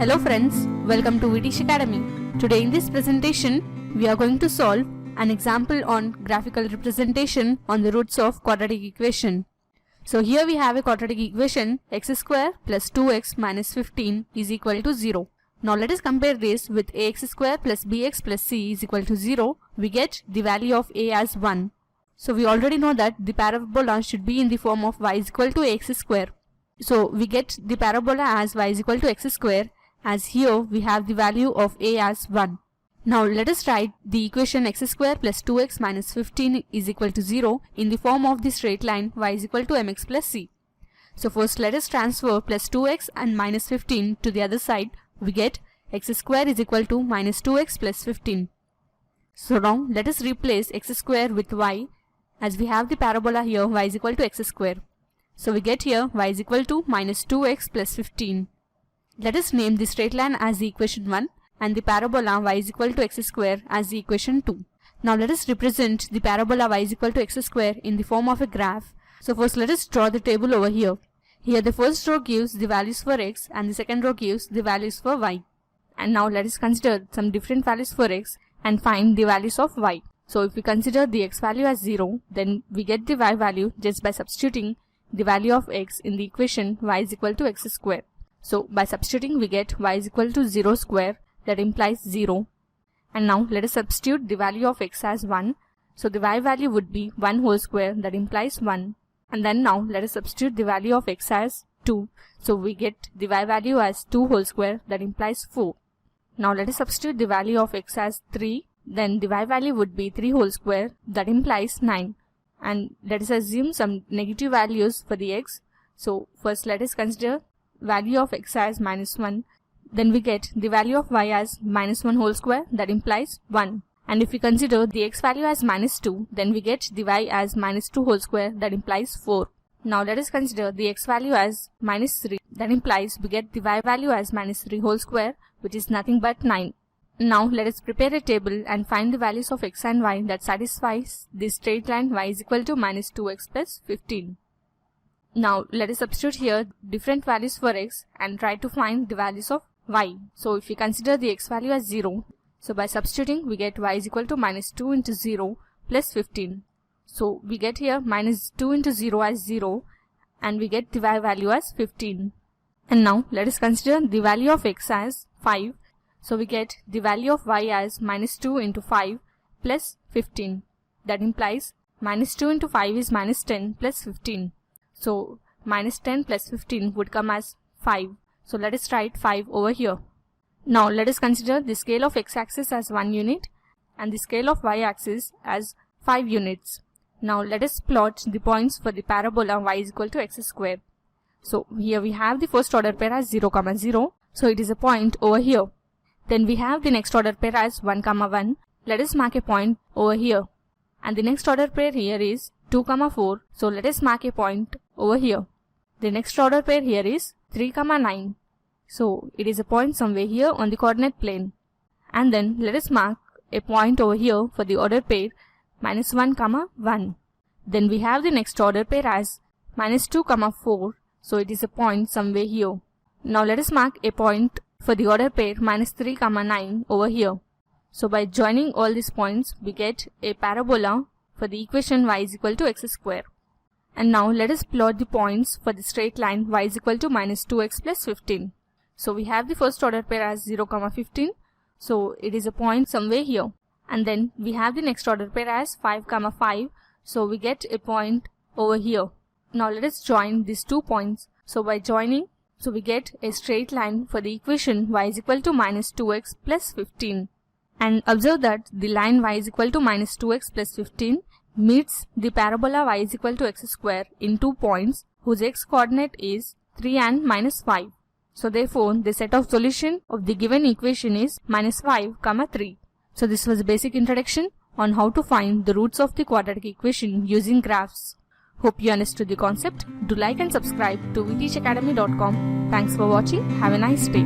Hello friends, welcome to Vitish Academy. Today in this presentation, we are going to solve an example on graphical representation on the roots of quadratic equation. So here we have a quadratic equation x square plus 2x minus 15 is equal to 0. Now let us compare this with ax square plus bx plus c is equal to 0. We get the value of a as 1. So we already know that the parabola should be in the form of y is equal to ax square. So we get the parabola as y is equal to x square, as here we have the value of a as 1. Now let us write the equation x square plus 2x minus 15 is equal to 0 in the form of the straight line y is equal to mx plus c. So first let us transfer plus 2x and minus 15 to the other side. We get x square is equal to minus 2x plus 15. So now let us replace x square with y, as we have the parabola here y is equal to x square. So we get here y is equal to minus 2x plus 15. Let us name the straight line as the equation 1 and the parabola y is equal to x square as the equation 2. Now let us represent the parabola y is equal to x square in the form of a graph. So first let us draw the table over here. Here the first row gives the values for x and the second row gives the values for y. And now let us consider some different values for x and find the values of y. So if we consider the x value as 0, then we get the y value just by substituting the value of x in the equation y is equal to x square. So by substituting we get y is equal to 0 square, that implies 0. And now let us substitute the value of x as 1. So the y value would be 1 whole square, that implies 1. And then now let us substitute the value of x as 2. So we get the y value as 2 whole square, that implies 4. Now let us substitute the value of x as 3. Then the y value would be 3 whole square, that implies 9. And let us assume some negative values for the x. So first let us consider value of x as minus 1. Then we get the value of y as minus 1 whole square, that implies 1. And if we consider the x value as minus 2, then we get the y as minus 2 whole square, that implies 4. Now let us consider the x value as minus 3. That implies we get the y value as minus 3 whole square, which is nothing but 9. Now let us prepare a table and find the values of x and y that satisfies the straight line y is equal to minus 2x plus 15. Now let us substitute here different values for x and try to find the values of y. So if we consider the x value as 0, so by substituting we get y is equal to minus 2 into 0 plus 15. So we get here minus 2 into 0 as 0 and we get the y value as 15. And now let us consider the value of x as 5. So we get the value of y as minus 2 into 5 plus 15. That implies minus 2 into 5 is minus 10 plus 15. So minus 10 plus 15 would come as 5. So let us write 5 over here. Now let us consider the scale of x-axis as 1 unit and the scale of y-axis as 5 units. Now let us plot the points for the parabola y is equal to x square. So here we have the first order pair as 0, 0. So it is a point over here. Then we have the next order pair as 1, 1. Let us mark a point over here. And the next order pair here is 2, 4. So let us mark a point over here. The next order pair here is 3, 9. So it is a point somewhere here on the coordinate plane. And then let us mark a point over here for the order pair minus 1, 1. Then we have the next order pair as minus 2, 4. So it is a point somewhere here. Now let us mark a point for the order pair minus 3, 9 over here. So by joining all these points, we get a parabola for the equation y is equal to x square. And now let us plot the points for the straight line y is equal to minus 2x plus 15. So we have the first order pair as 0, 15. So it is a point somewhere here. And then we have the next order pair as 5, 5. So we get a point over here. Now let us join these 2 points. So by joining, so we get a straight line for the equation y is equal to minus 2x plus 15. And observe that the line y is equal to minus 2x plus 15 meets the parabola y is equal to x square in 2 points whose x coordinate is 3 and minus 5. So therefore the set of solution of the given equation is minus 5, 3. So this was a basic introduction on how to find the roots of the quadratic equation using graphs. Hope you understood the concept. Do like and subscribe to vitishacademy.com. Thanks for watching. Have a nice day.